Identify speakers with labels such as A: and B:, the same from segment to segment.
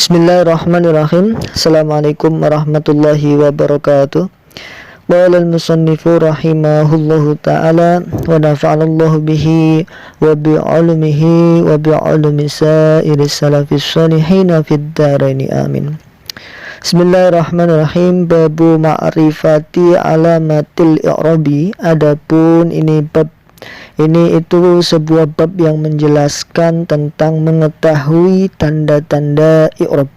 A: Bismillahirrahmanirrahim. Assalamualaikum warahmatullahi wabarakatuh. Qala al-musannifu rahimahullahu ta'ala wa nafa'anallahu bihi wa bi'ulumihi wa bi'ulumi sa'iri salafis salihina fid dharaini amin. Bismillahirrahmanirrahim. Babu ma'rifati alamatil i'rabi. Adapun ini itu sebuah bab yang menjelaskan tentang mengetahui tanda-tanda i'rab.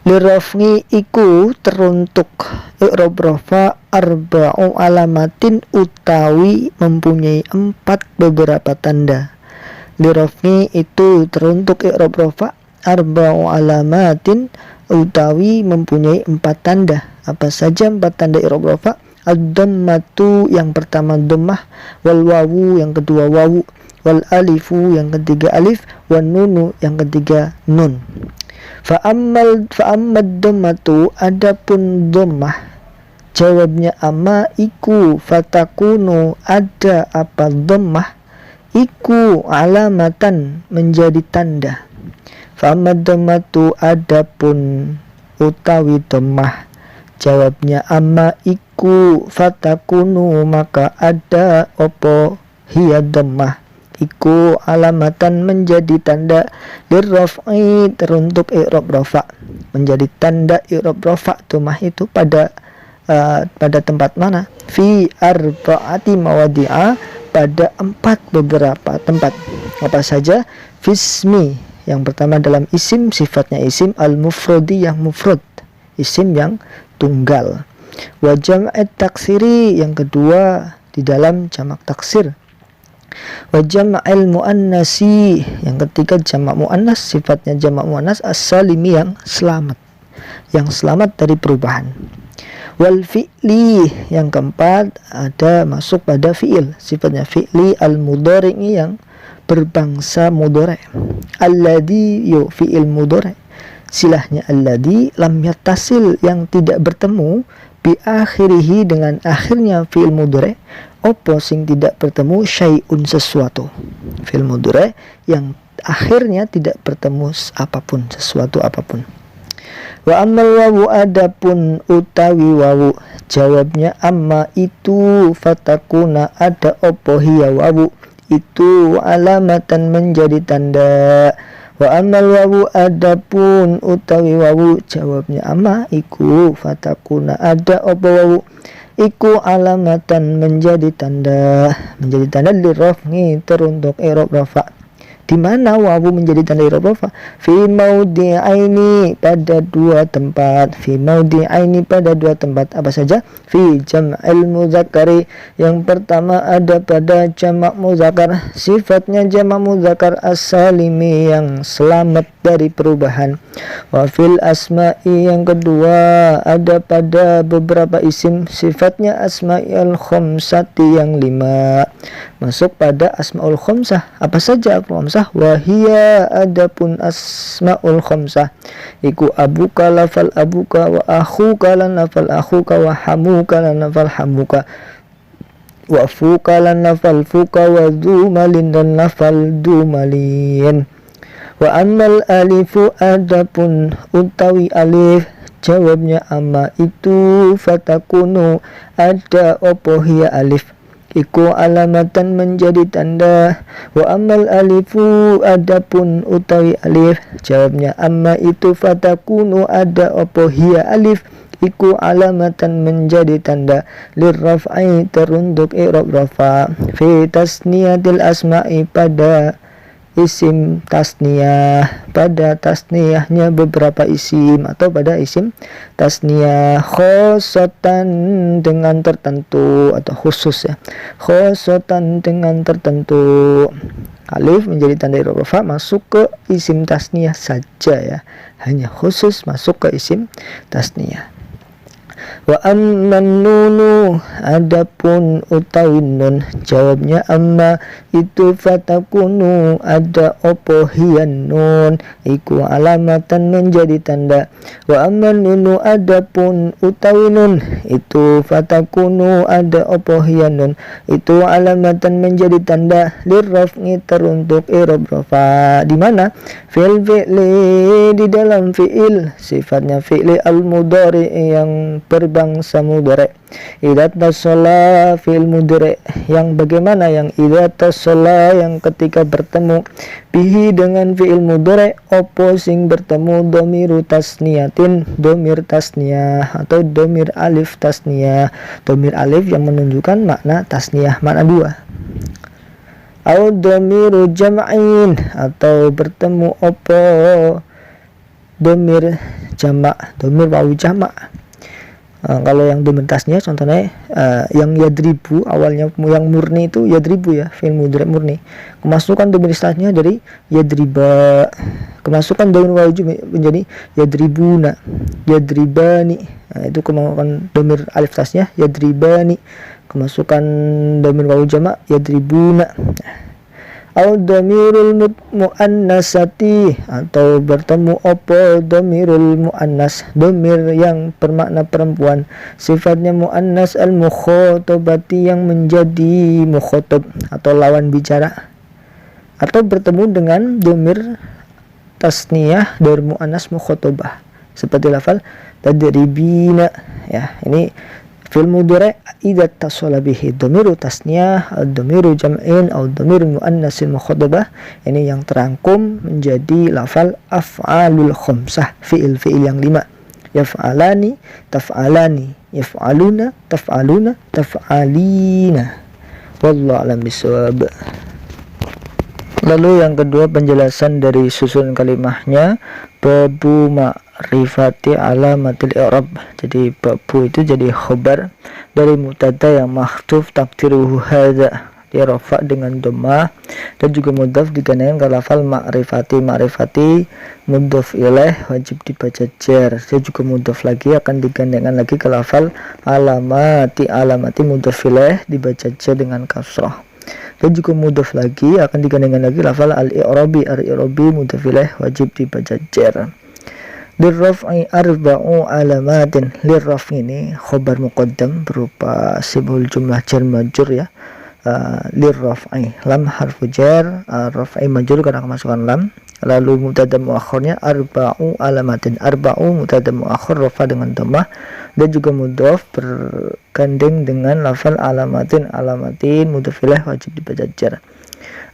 A: Liraf'i iku teruntuk i'rab rafa arba'u alamatin utawi mempunyai 4 beberapa tanda. Liraf'i itu teruntuk i'rab rafa arba'u alamatin utawi mempunyai 4 tanda. Apa saja 4 tanda i'rab rafa? Ad-dhammatu yang pertama dhammah, wal wawu yang kedua wawu, wal alifu yang ketiga alif, wan nunu yang ketiga nun. Fa'ammad dhammatu adapun dhammah, jawabnya amma iku fatakunu ada apa dhammah iku alamatan menjadi tanda. Fa'ammad dhammatu adapun utawi dhammah, jawabnya amma iku fatakunu maka ada opo hiya dhammah iku alamatan menjadi tanda lirraf'i teruntuk i'rab rafa, menjadi tanda i'rab rafa dhammah itu pada tempat mana? Fi arba'ati mawadi'a, pada 4 beberapa tempat. Apa saja? Fismi yang pertama dalam isim, sifatnya isim, al-mufradi yang mufrad, isim yang tunggal. Wa jam'at taksiri yang kedua di dalam jamak taksir. Wa jam'al muannasi yang ketiga jamak muannas, sifatnya jamak muannas as-salimi yang selamat dari perubahan. Wal fi'li yang keempat ada masuk pada fi'il, sifatnya fi'li al-mudhari yang berbangsa mudhari. Alladhi fi'il mudhari, silahnya alladhi lam yattasil yang tidak bertemu bi akhirihi dengan akhirnya fi'il mudhari, opo sing tidak bertemu syai'un sesuatu, fi'il mudhari yang akhirnya tidak bertemu apapun, sesuatu apapun. Wa ammal wawu adapun utawi wawu, jawabnya amma itu fatakuna ada opo hiya wawu itu alamatan menjadi tanda. Wa amal wawu adapun utawi wawu, jawabnya amma iku fatakuna ada apa wawu iku alamatan menjadi tanda lirraf'i teruntuk i'rab rafa. Di mana wawu menjadi tanda i'rab rafa? Fi maudi'aini pada 2 tempat. Fi maudi'aini pada 2 tempat. Apa saja? Fi jam'il muzakkari yang pertama ada pada jamak muzakkar, sifatnya jamak muzakkar as-salimi yang selamat dari perubahan. Wa fil asma'i yang kedua ada pada beberapa isim, sifatnya asma'il khamsati yang 5, masuk pada asma'ul khamsah. Apa saja khamsah? Wahia adapun asma'ul khamsah iku abuka lafal abuka, wa akhuka lan lafal akhuka, wa hamuka lan lafal hamuka, wa fuka lan lafal fuka, wa dumalin dan lafal dumalin. Wa ammal alifu adapun utawi alif, jawabnya amma itu fatakunu ada opo hiya alif iku alamatan menjadi tanda. Wa ammal alifu adapun utawi alif, jawabnya amma itu fatakunu ada opo hiya alif iku alamatan menjadi tanda lirraf'i teruntuk i'rab rafa. Fi tasniyatil asma'i pada isim tasniyah, pada tasniyahnya beberapa isim atau pada isim tasniyah, khosotan dengan tertentu atau khusus ya, khosotan dengan tertentu. Alif menjadi tanda i'rab rafa masuk ke isim tasniyah saja ya, hanya khusus masuk ke isim tasniyah. Wa amman nunu, adapun utawi nun, jawabnya amma itu fatakunu, ada opo hian nun iku alamatan menjadi tanda. Wa amman nunu, adapun utawi nun itu fatakunu, ada opo hian nun itu alamatan menjadi tanda lirraf'i teruntuk i'rab rafa. Di mana? Fil fi'li, di dalam fi'il, sifatnya fi'li al-mudhari yang berbangsa mudhari. Idza tasalla fi'il mudhari yang bagaimana? Yang idza tasalla yang ketika bertemu bihi dengan fi'il mudhari opo sing bertemu dhamiru tasniyatin, dhamir tasniyah atau dhamir alif tasniyah, dhamir alif yang menunjukkan makna tasniyah, makna dua. Au dhamiru jam'in atau bertemu opo dhamir jamak, dhamir wawu jamak. Kalau yang dhamir tasniyah contohnya yang yadribu, awalnya yang murni itu yadribu ya, fi'il mudhari murni. Kemasukan dhamir tasniyah dari yadriba, kemasukan dhamir wawu menjadi yadribuna, yadribani. Itu kemasukan dhamir alif tasniyah yadribani, kemasukan dhamir wawu jamak yadribuna. Au dhamirul muannasati atau bertemu opo dhamirul muannas, dhamir yang bermakna perempuan, sifatnya muannas al mukhatabati yang menjadi mukhatab atau lawan bicara, atau bertemu dengan dhamir tasniyah dari muannas mukhatabah seperti lafal tadribina ya. Ini fil mudhari idza tasala bihi dhamiru tasniyah atau dhamiru jam'in atau dhamiru muannasil mukhatabah, ini yang terangkum menjadi lafal af'alul khamsah, fi'il yang 5. Yaf'alani, taf'alani, yaf'aluna, taf'aluna, taf'alina. Wallahu a'lam bishawab. Lalu yang kedua, penjelasan dari susunan kalimahnya. Babu ma'rifati alamatil i'rab. Jadi babu itu jadi khobar dari mubtada yang mahdhuf takdiruhu hadza, dia rafa dengan dhammah, dan juga mudhaf digandengkan ke lafal ma'rifati. Ma'rifati mudhaf ilaih wajib dibaca jar. Dia juga mudhaf lagi akan digandengkan lagi ke lafal alamati. Alamati mudhaf ilaih dibaca jar dengan kasrah. Dan juga mudhaf lagi akan digandengkan lagi lafal al-i'rabi. Al-i'rabi mudhaf ilaih wajib dibaca jar. Lirraf'i arba'u alamatin. Lirraf ini khobar muqaddam berupa sibul jumlah jar majrur ya. Lirraf'i lam harfu jar, raf'i majrur karena kemasukan lam. Lalu mubtada muakhirnya arba'u alamatin. Arba'u mubtada muakhir rafa dengan dhammah, dan juga mudhaf bergandeng dengan lafal alamatin. Alamatin mudhaf ilaih wajib dibaca jar.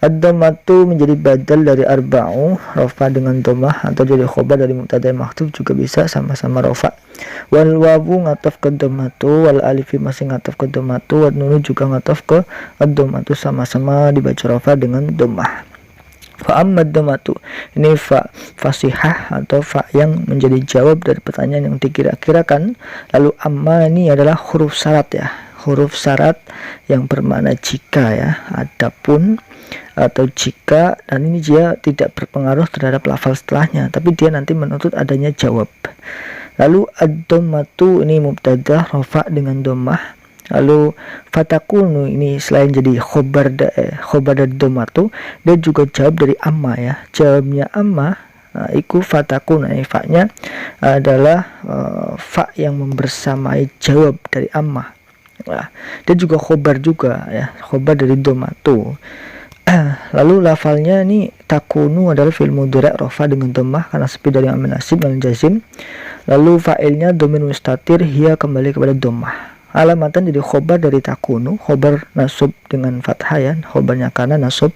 A: Ad-dhammatu menjadi badal dari arba'u, rafa dengan dhammah, atau jadi khobar dari mubtada mahdhuf juga bisa sama-sama rafa. Wal wawu ngataf ke dhammatu, wal alifi masih ngataf ke dhammatu, wal nunu juga ngataf ke ad-dhammatu, sama-sama dibaca rafa dengan dhammah. Fa amma dhammatu, ini fa fasihah atau fa yang menjadi jawab dari pertanyaan yang dikira-kirakan. Lalu amma ini adalah huruf syarat ya, huruf syarat yang bermakna jika ya, adapun atau jika, dan ini dia tidak berpengaruh terhadap lafal setelahnya, tapi dia nanti menuntut adanya jawab. Lalu ad-dhammatu ini mubtada rafa dengan dhammah. Lalu fatakunu ini selain jadi khobar dari dhammatu, dia juga jawab dari amma ya. Jawabnya amma iku fatakun. Fa-nya adalah fa yang membersamai jawab dari amma. Dia juga khobar juga ya, khobar dari dhammatu. Lalu lafalnya ini takunu adalah fi'il mudhari' rafa dengan dhammah karena sepi dari amin nasib dan jazim. Lalu fa'ilnya dhamir mustatir, hiya kembali kepada dhammah. Alamatan jadi khobar dari takunu, khobar nasub dengan fathah ya, khobarnya karena nasub.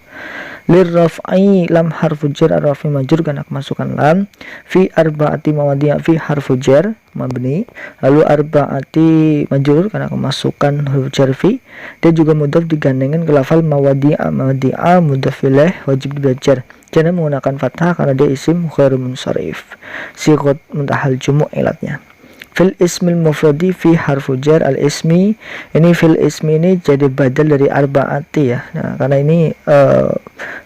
A: Lirraf'i lam harfu jar, ar-rafi majrur karena kemasukan lam. Fi arba'ati mawadhi'a, fi harfu jar mabni. Lalu arba'ati majrur karena kemasukan huruf jar fi. Dia juga mudhaf digandengkan ke lafal mawadhi'a. Mawadhi'a mudhaf ilaih wajib dibaca. Jangan menggunakan fathah karena dia isim ghairu munsharif. Sighah muntahal jumu' ilatnya. Fil ismil mufradi fi harfu jar al ismi, ini fil ismi ini jadi badal dari arba'ati ya. Nah, karena ini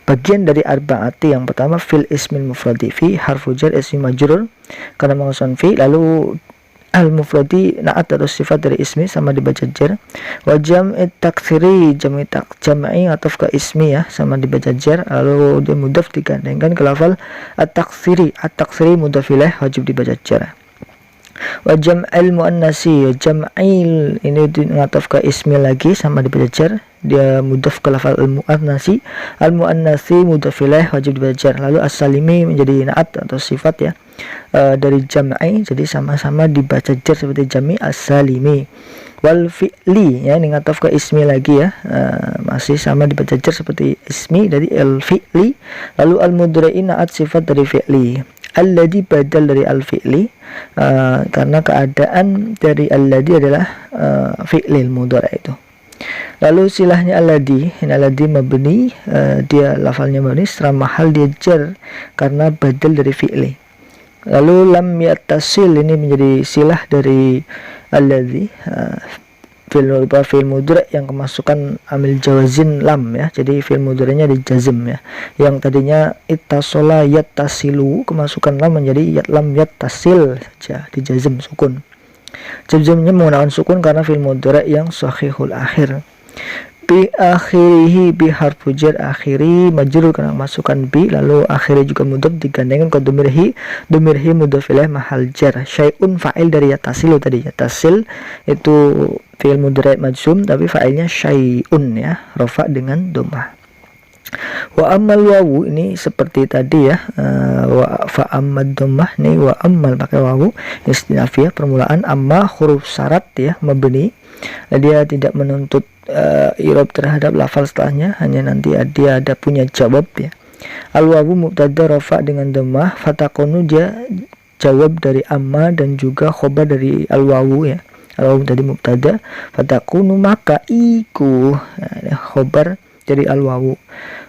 A: bagian dari arba'ati. Yang pertama fil ismil mufradi fi harfu jar ismi majrur karena mengusung fi, lalu al-mufradi na'at atau sifat dari ismi sama dibaca jar. Wa jam'i taktsiri jam'i ataf ke ismi ya sama dibaca jar, lalu dia mudhaf digandengkan ke lafal at-taktsiri. At-taktsiri mudhaf ilaih wajib dibaca jar. Wa jam'il muannasi, jam'il ini ngataf ke ismi lagi sama dibaca jar, dia mudhaf ke lafal al-muannasi. Al-muannasi mudhaf ilaih wajib dibaca jar. Lalu as-salimi menjadi na'at atau sifat ya dari jam'i, jadi sama-sama dibaca jar seperti jami as-salimi. Wal fi'li ya ini ngataf ke ismi lagi ya, masih sama dibaca jar seperti ismi dari al-fi'li. Lalu al-mudhari na'at sifat dari fi'li. Alladhi badal dari al-fi'li, karena keadaan dari alladhi adalah fi'li mudhari itu. Lalu silahnya alladhi, ini alladhi mabni, dia lafalnya mabni, secara mahal dia jar karena badal dari fi'li. Lalu lam yattasil ini menjadi silah dari alladhi, fi'il mudhari yang kemasukan amil jawazin lam ya, jadi fi'il mudhari'nya dijazm ya. Yang tadinya ittasala yattasilu, kemasukan lam menjadi lam yattasil saja, dijazm sukun. Jazmnya menggunakan sukun karena fi'il mudhari yang sahihul akhir. Bi akhirihi bi harfu jar, akhiri majrur karena masukkan bi, lalu akhiri juga mudhaf digandengkan ke domirhi mudhaf ilaih mahal jar. Syai'un fa'il dari yatasilu tadi, yatasil itu fi'il mudhari majzum tapi fa'ilnya syai'un ya, rafa dengan dhammah. Wa ammal wawu ini seperti tadi ya, wa fa ammad dhammah nih, wa ammal pakai wawu istinafiyah permulaan, amma huruf syarat ya mabni, dia tidak menuntut i'rab terhadap lafal setelahnya, hanya nanti dia ada punya jawab ya. Al-wawu mubtada rafa dengan dhammah, fatakunu dia jawab dari amma dan juga khobar dari al-wawu ya. Al-wawu tadi mubtada, fatakunu maka iku, khobar dari al-wawu.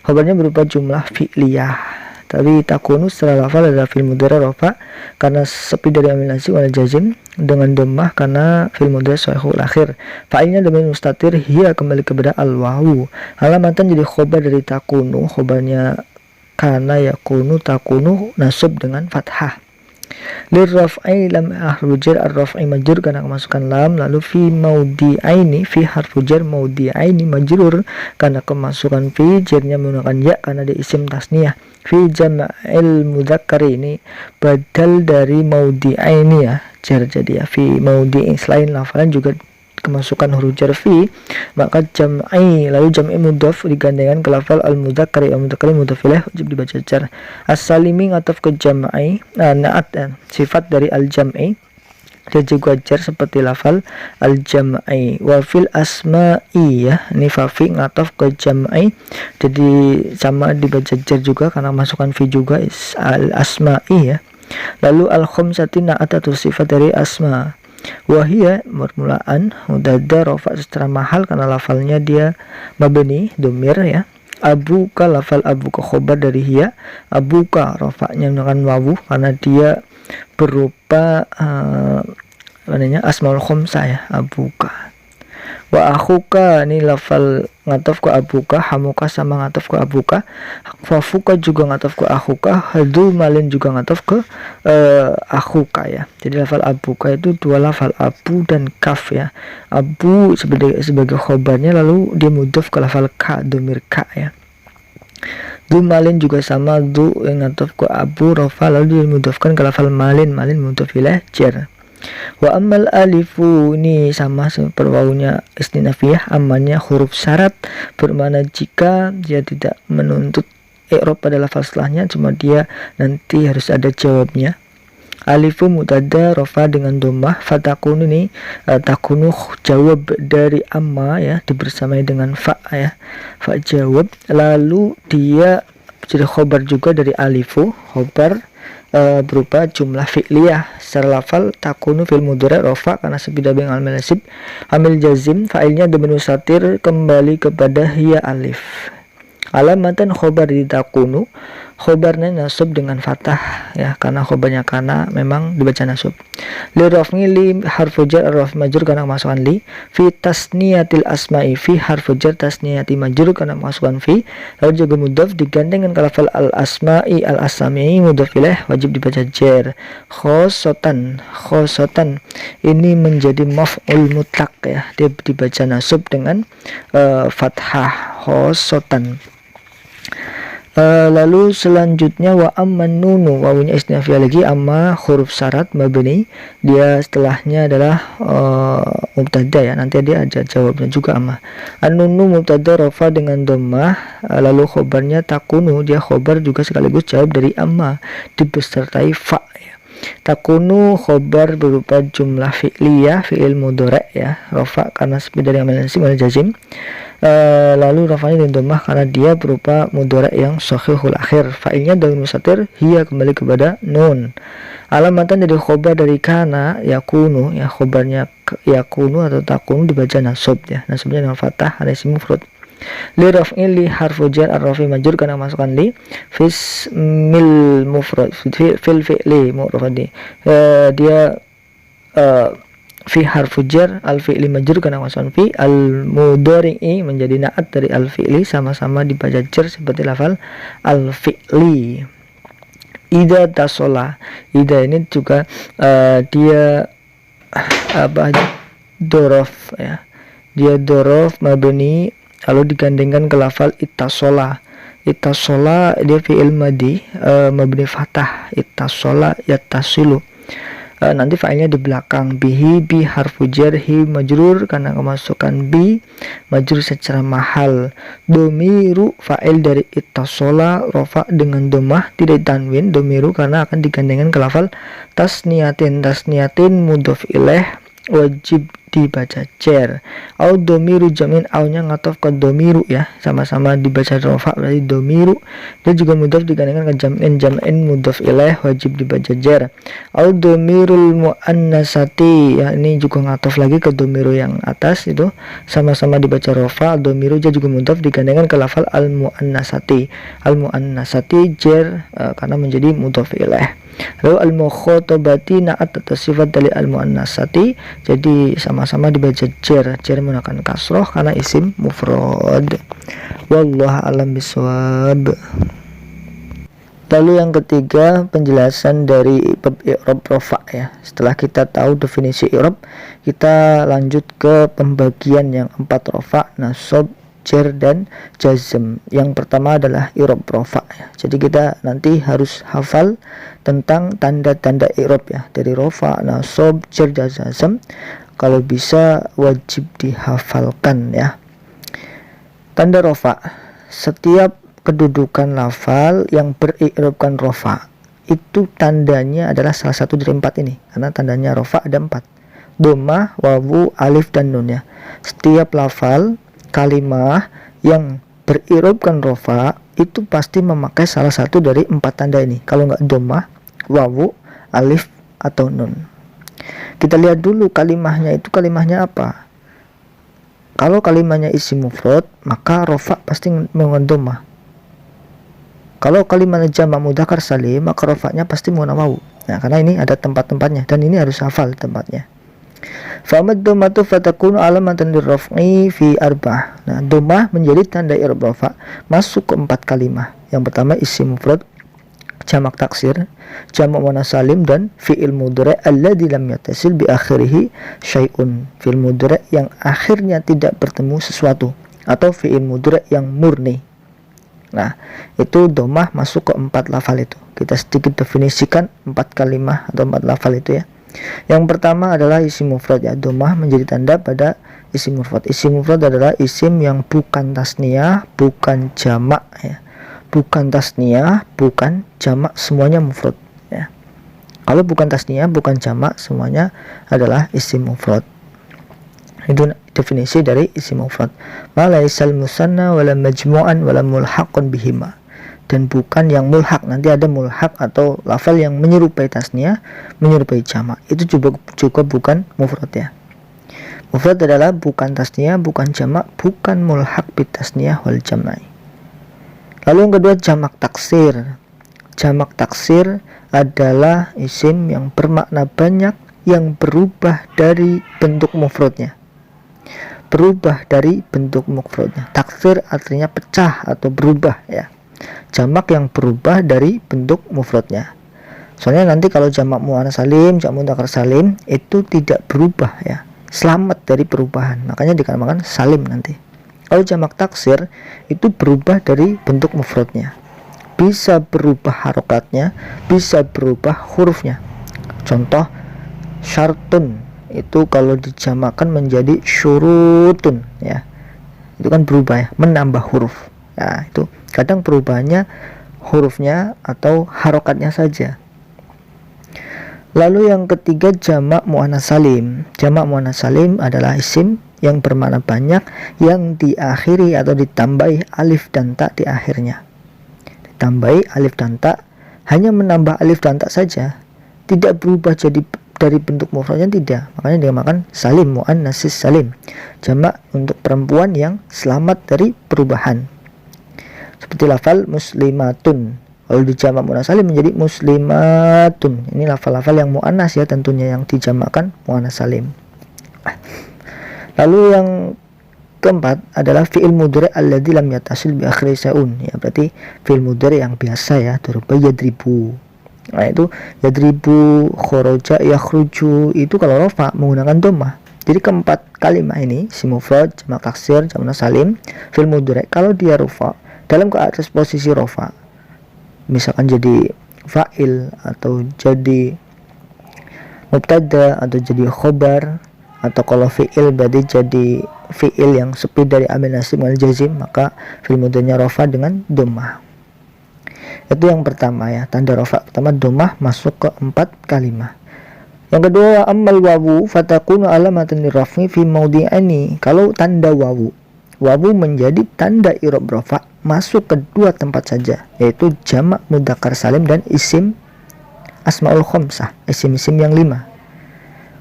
A: Khobarnya berupa jumlah fi'liyah. Tapi takunu setelah lafal adalah fi'il mudhari rafa karena sepi dari amil nasib wal jazm, dengan dhammah karena fi'il mudhari sahihul akhir. Fa'ilnya dhamir mustatir, hiya kembali kepada al-wawu. Alamatan jadi khobar dari takunu, khobarnya kana yakunu, takunu nasab dengan fathah. Lirraf'i lam harfu jar, ar-raf'i majrur karena kemasukan lam, lalu fi maudi'aini, fi harfu jar maudi'aini majrur karena kemasukan fi, jarnya menggunakan ya karena dia isim tasniyah. Fi jam'il mudzakkar ini badal dari maudi'aini ya, jar jadi ya, fi maudi'in selain lafalan juga kemasukan huruf jar fi, maka jam'i, lalu jam'i mudhaf digandengkan ke lafal al-mudzakkari, al-mudzakkari mudhaf ilaih wajib dibaca jar. As-salimi ngataf ke jam'i, na'at sifat dari al-jam'i, dia juga jar seperti lafal al-jam'i. Wa fil asma'i ya, ini fafi ngataf ke jam'i, jadi sama dibaca jar juga karena masukan fi juga al-asma'i ya. Lalu al-khamsati na'at atau sifat dari asma, wahia permulaan mudadda rafa secara mahal karena lafalnya dia mabni domir ya. Abuka lafal abuka khobar dari hiya, abuka rafanya dengan wawu karena dia berupa asmaul khamsah ya, abuka. Wa akhuka ini lafal ngataf ke abuka, hamuka sama ngataf ke abuka, fafuka juga ngataf ke akhuka, hadu malin juga ngataf ke akhuka ya. Jadi lafal abuka itu dua lafal abu dan kaf ya. Abu sebagai khobarnya, lalu dia mudhaf ke lafal ka, domir ka ya. Du malin juga sama, du yang ngataf ke abu rafa lalu dia mudhafkan ke lafal malin, malin mudhaf ilaih jar. Wa ammal alifu ini sama seperti wawunya istinafiyah, amannya huruf syarat bermakna jika dia tidak menuntut i'rab pada lafal setelahnya, cuma dia nanti harus ada jawabnya. Alifu mutada rafa dengan dhammah, fatakunu ini takunu jawab dari amma ya, dibersamai dengan fa ya, fa jawab, lalu dia jadi khobar juga dari alifu, khobar berupa jumlah fi'liyah secara lafal takunu fil mudhari rafa karena sebida dengan amil nasib, amil jazim, fa'ilnya dhamir mustatir kembali kepada hiya alif. Alamatan khobar di takunu, khobarnya nasab dengan fathah ya, karena khobarnya kana memang dibaca nasab. Li raf'i li harfu jar raf majrur karena masukkan li. Fi tasniyatil asma'i fi harfu jar tasniyati majrur karena masukkan fi. Lalu juga mudhaf digandengkan ke lafal al asma'i al asami mudhaf ilaih wajib dibaca jar. Khosotan ini menjadi maf'ul mutlaq ya, dia dibaca nasab dengan fathah khosotan. Lalu selanjutnya wa amman nunu, wawunya istinafiyah lagi, amma huruf syarat mabni, dia setelahnya adalah mubtada ya, nanti dia ada jawabnya juga amma. An-nunu mubtada rafa dengan dhammah, lalu khobarnya takunu, dia khobar juga sekaligus jawab dari amma dibesertai fa ya. Takunu khobar berupa jumlah fi'liyah, fi'il mudhari ya, rafa karena sepi dari amal nasib wal jazim. Lalu rafanya dengan dhammah karena dia berupa mudhari yang shahihul akhir. Fa'ilnya dhamir mustatir, hiya kembali kepada nun. Alamatan dari khobar dari kana yakunu ya, khobarnya yakunu atau takunu dibaca nasab ya, nasabnya dengan fathah ada isim mufrad. Li raf'i li harfu jar ar-rafi majrur karena masukkan li fismil mufrad fil fi'li mufradi, dia fi harfu jar al fi'li majrur karena masukkan fi, al mudhari'i menjadi naat dari al fi'li, sama-sama dibaca jar seperti lafal al fi'li. Ida tasola, ida ini juga dia dorof ya, dia dorof mabni lalu digandengkan ke lafal ittasola. Ittasola dia fi'il madi mabni fathah, ittasola yattasilu. Nanti fa'ilnya di belakang, bihi bi harfu jar hi majrur karena kemasukan bi majrur secara mahal. Domiru fa'il dari ittasola rofa dengan domah tidak tanwin, domiru karena akan digandengkan ke lafal tasniyatin mudhof ilaih wajib dibaca jar. Au domiru jamin, aunya ngatof ke domiru ya, sama-sama dibaca rofa berarti domiru, dia juga mudhof digandengkan ke jam'in mudhof ilaih wajib dibaca jar. Au domirul muannasati ya, ini juga ngatof lagi ke domiru yang atas itu, sama-sama dibaca rofa. Domiru juga mudhof digandengkan ke lafal al muannasati jar karena menjadi mudhof ilaih. Lalu al-mukhatabati na'at atau sifat dari al-muannasati, jadi sama-sama dibaca jar menggunakan kasroh karena isim mufrad. Wallahu a'lam bishawab. Lalu yang ketiga, penjelasan dari i'rab rafa ya. Setelah kita tahu definisi i'rab, kita lanjut ke pembagian yang 4 rafa, nasab, jar dan jazm. Yang pertama adalah i'rab rafa ya. Jadi kita nanti harus hafal tentang tanda-tanda i'rab ya, dari rafa, nasab, jar dan jazm. Kalau bisa wajib dihafalkan ya. Tanda rafa, setiap kedudukan lafal yang beri'rabkan rafa itu tandanya adalah salah satu dari 4 ini, karena tandanya rafa ada 4, dhammah, wawu, alif dan nun ya. Setiap lafal kalimah yang beri'rabkan rafa itu pasti memakai salah satu dari 4 tanda ini, kalau nggak dhammah, wawu, alif atau nun. Kita lihat dulu kalimahnya itu kalimahnya apa. Kalau kalimahnya isim mufrad maka rafa pasti menggunakan dhammah. Kalau kalimatnya jamak mudzakkar salim maka rafa'nya pasti menggunakan wawu. Nah, karena ini ada tempat-tempatnya dan ini harus hafal tempatnya. Famad dhammatu fatakunu alamatan lirraf'i fi arba'ah. Nah, dhammah menjadi tanda i'rab rafa masuk ke 4 kalimah. Yang pertama isim mufrad, jamak taksir, jamak muannas salim dan fi'il mudhari alladzi lam yattasil bi akhirih syai'un. Fi'il mudhari yang akhirnya tidak bertemu sesuatu atau fi'il mudhari yang murni. Nah, itu dhammah masuk ke 4 lafal itu. Kita sedikit definisikan 4 kalimah atau 4 lafal itu ya. Yang pertama adalah isim mufrad ya, dhammah menjadi tanda pada isim mufrad. Isim mufrad adalah isim yang bukan tasniyah, bukan jamak ya. Bukan tasniyah, bukan jamak, semuanya mufrad ya. Kalau bukan tasniyah, bukan jamak, semuanya adalah isim mufrad. Itu definisi dari isim mufrad. Ma laisal musanna wala majmu'an wala mulhaqun bihima. Dan bukan yang mulhaq, nanti ada mulhaq atau lafal yang menyerupai tasniyah, menyerupai jamak. Itu juga bukan mufrad ya. Mufrad adalah bukan tasniyah, bukan jamak, bukan mulhaq bit tasniyah wal jam'i. Lalu yang kedua jamak taksir. Jamak taksir adalah isim yang bermakna banyak yang berubah dari bentuk mufradnya. Taksir artinya pecah atau berubah ya. Jamak yang berubah dari bentuk mufradnya. Soalnya nanti kalau jamak muannats salim, jamak mudzakkar salim itu tidak berubah ya. Selamat dari perubahan. Makanya dikatakan salim nanti. Kalau jamak taksir itu berubah dari bentuk mufradnya. Bisa berubah harokatnya, bisa berubah hurufnya. Contoh syartun itu kalau dijamakkan menjadi syurutun ya. Itu kan berubah ya, menambah huruf. Ya, itu kadang perubahannya hurufnya atau harokatnya saja. Lalu yang ketiga jamak muannats salim. Jamak muannats salim adalah isim yang bermakna banyak yang diakhiri atau ditambahi alif dan ta di akhirnya. Ditambahi alif dan ta, hanya menambah alif dan ta saja, tidak berubah jadi dari bentuk mufradnya, tidak. Makanya dinamakan salim, muannats salim, jamak untuk perempuan yang selamat dari perubahan. Seperti lafal muslimatun, kalau dijamak muannats salim menjadi muslimatun. Ini lafal-lafal yang muannats ya, tentunya yang dijamakkan muannats salim. Lalu yang keempat adalah fi'il mudhari' alladzi lam yattasil bi akhiri saun. Ya, berarti fi'il mudhari' yang biasa ya, daraba yadribu. Nah, itu yadribu, kharaja, yakhruju itu kalau rafa menggunakan dhammah. Jadi keempat kalimat ini, isim mufrad, jamak taksir, jamak muannats salim, fi'il mudhari' kalau dia rafa dalam keadaan posisi rafa, misalkan jadi fa'il atau jadi mubtada atau jadi khobar, atau kalau fi'il berarti jadi fi'il yang sepi dari amil nasib wal jazim, maka fi'il mudhari'nya rafa dengan dhammah. Itu yang pertama ya, tanda rafa pertama dhammah masuk ke 4 kalimat. Yang kedua, ammal wawu fatakunu alamatan liraf'i fi mawdi'ani. Kalau tanda wawu menjadi tanda i'rab rafa masuk ke 2 tempat saja, yaitu jamak mudzakkar salim dan isim asmaul khamsah, isim-isim yang 5.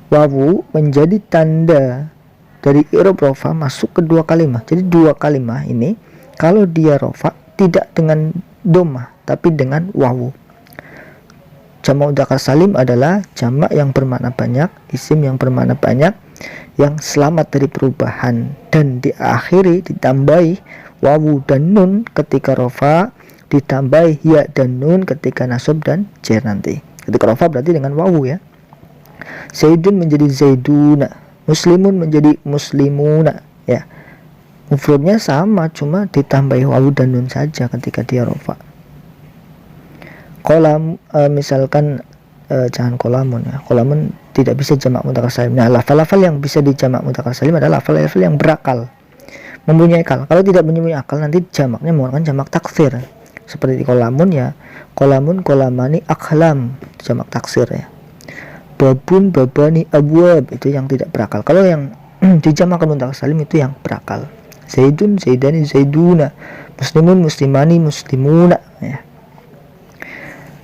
A: Wawu menjadi tanda dari i'rab rafa masuk ke 2 kalimat. Jadi 2 kalimat ini kalau dia rafa tidak dengan dhammah tapi dengan wawu. Jamak mudzakkar salim adalah jamak yang bermakna banyak, isim yang bermakna banyak yang selamat dari perubahan dan diakhiri ditambahi wawu dan nun ketika rafa, ditambahi ya dan nun ketika nasab dan jar nanti. Ketika rafa berarti dengan wawu ya. Zaidun menjadi zaiduna, muslimun menjadi muslimuna ya. Mufradnya sama, cuma ditambahi wawu dan nun saja ketika dia rafa. Kolam misalkan jangan kolamun ya. Kolamun tidak bisa jamak mudzakkar salim. Nah, lafal-lafal yang bisa dijamak mudzakkar salim adalah lafal-lafal yang berakal, mempunyai akal. Kalau tidak mempunyai akal nanti jamaknya menggunakan jamak taksir. Seperti kolamun ya, kolamun, kolamani, akhlam, jamak taksir ya. Babun, babani, abwab itu yang tidak berakal. Kalau yang dijamakkan mudzakkar salim itu yang berakal. Zaidun, zaidani, zaiduna, muslimun, muslimani, muslimuna ya.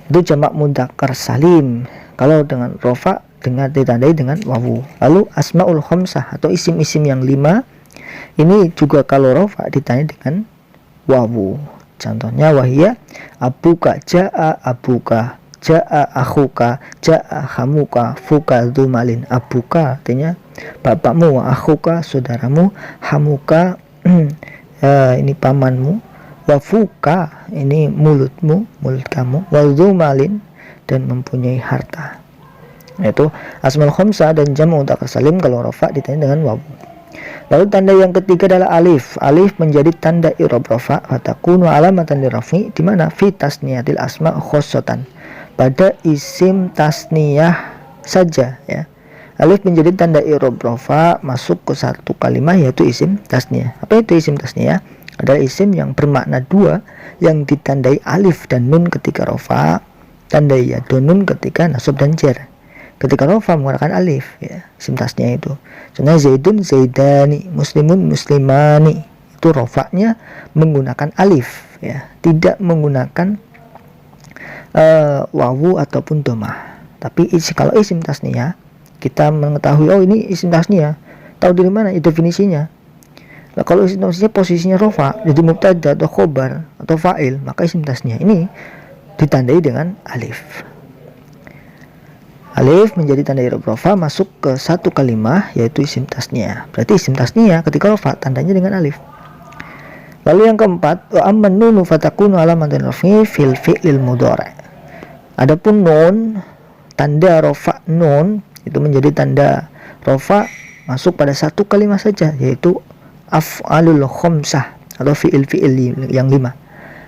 A: Itu jamak mudzakkar salim. Kalau dengan rafa dengan ditandai dengan wawu. Lalu asmaul khamsah atau isim-isim yang 5 ini juga kalau rafa ditandai dengan wawu. Contohnya wahia abuka, jaa abuka, jaa akhuka, jaa hamuka, fuka dumalin. Abuka artinya bapakmu, akhuka saudaramu, hamuka ini pamanmu, wafuka ini mulutmu, mulut kamu, wadumalin dan mempunyai harta. Yaitu asmaul khamsah dan jamak mudzakkar salim kalau rafa ditandai dengan wawu. Lalu tanda yang ketiga adalah alif. Alif menjadi tanda i'rab rafa fatakunu alamatan liraf'i, di mana fi tasniyatil asma khossatan, pada isim tasniyah saja ya. Alif menjadi tanda i'rab rafa masuk ke 1 kalimat yaitu isim tasniyah. Apa itu isim tasniyah? Adalah isim yang bermakna 2 yang ditandai alif dan nun ketika rafa, tandai ya dan nun ketika nasab dan jar. Ketika rafa menggunakan alif ya, isim tasniyah itu. Contohnya zaidun, zaidani, muslimun, muslimani. Itu rafanya menggunakan alif ya, tidak menggunakan wawu ataupun dhammah. Tapi kalau isim tasniyah kita mengetahui oh ini isim tasniyah, tahu dari mana definisinya. Nah, kalau isim tasniyah posisinya rafa jadi mubtada atau khobar atau fa'il, maka isim tasniyah ini ditandai dengan alif. Alif menjadi tanda i'rab rafa masuk ke satu kalimah yaitu isim tasniyah. Berarti isim tasniyah ketika rafa tandanya dengan alif. Lalu yang keempat, wa amman nunu fatakunu alamatan rafi fil fi'lil mudhari'. Adapun nun, tanda rafa nun itu menjadi tanda rafa masuk pada satu kalimat saja yaitu af'alul khamsah atau fi'il yang 5.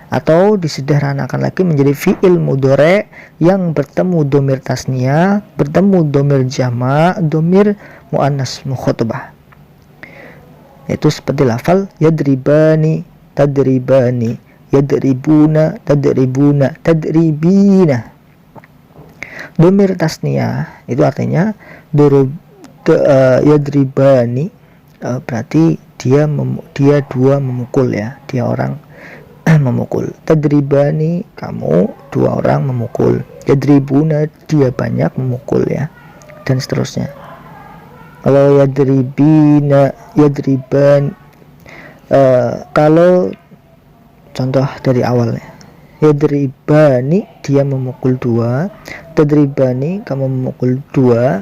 A: Atau disederhanakan lagi menjadi fi'il mudhari' yang bertemu domir tasniyah, bertemu domir jama', domir muannas mukhatabah. Itu seperti lafal yadribani, tadribani, yadribuna, tadribuna, tadribina. Domir tasniyah itu artinya yadribani, berarti dia dua memukul ya, dia orang memukul. Tadribani, kamu dua orang memukul. Yadribuna, dia banyak memukul ya, dan seterusnya. Kalau yadribina, yadriban, kalau contoh dari awalnya, yadribani, dia memukul dua. Tadribani, kamu memukul dua.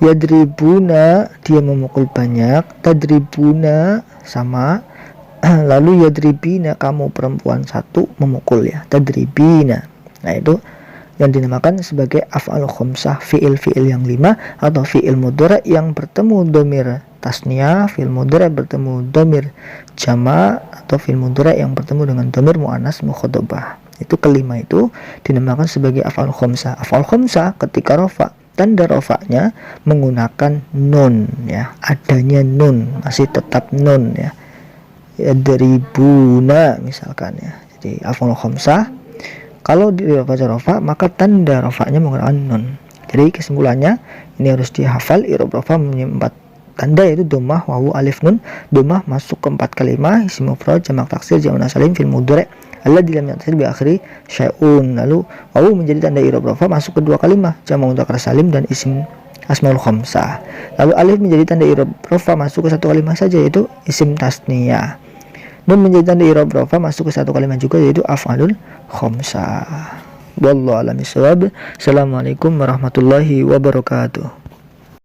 A: Yadribuna, dia memukul banyak. Tadribuna, sama. Lalu yadribina, kamu perempuan satu memukul ya, tadribina. Nah itu yang dinamakan sebagai af'al khamsah, fi'il yang 5 atau fi'il mudhari' yang bertemu domir tasniyah, fi'il mudhari' bertemu domir jama' atau fi'il mudhari' yang bertemu dengan domir muannas mukhatabah. Itu kelima itu dinamakan sebagai af'al khamsah. Af'al khamsah ketika rafa, tanda rafa'nya menggunakan nun ya, adanya nun, masih tetap nun ya. Yadribuna misalkan ya. Jadi af'al khamsah kalau dibaca rafa maka tanda rafa'nya menggunakan nun. Jadi kesimpulannya ini harus dihafal, i'rab rafa mempunyai 4 tanda yaitu dhammah, wawu, alif, nun. Dhammah masuk ke 4 kalimah, isim mufrad, jamak taksir, jamak salim, fil mudhari' alladzi lam yattasil bi akhiri syai'un. Lalu wawu menjadi tanda i'rab rafa masuk ke 2 kalimah, jamak mudzakkar salim dan isim asmaul khamsah. Lalu alif menjadi tanda i'rab rafa masuk ke 1 kalimah saja yaitu isim tasniyah. Nun menjadi tanda i'rab rafa masuk ke 1 kalimat juga yaitu af'alul khamsah. Wallahu a'lam bishawab. Assalamualaikum warahmatullahi wabarakatuh.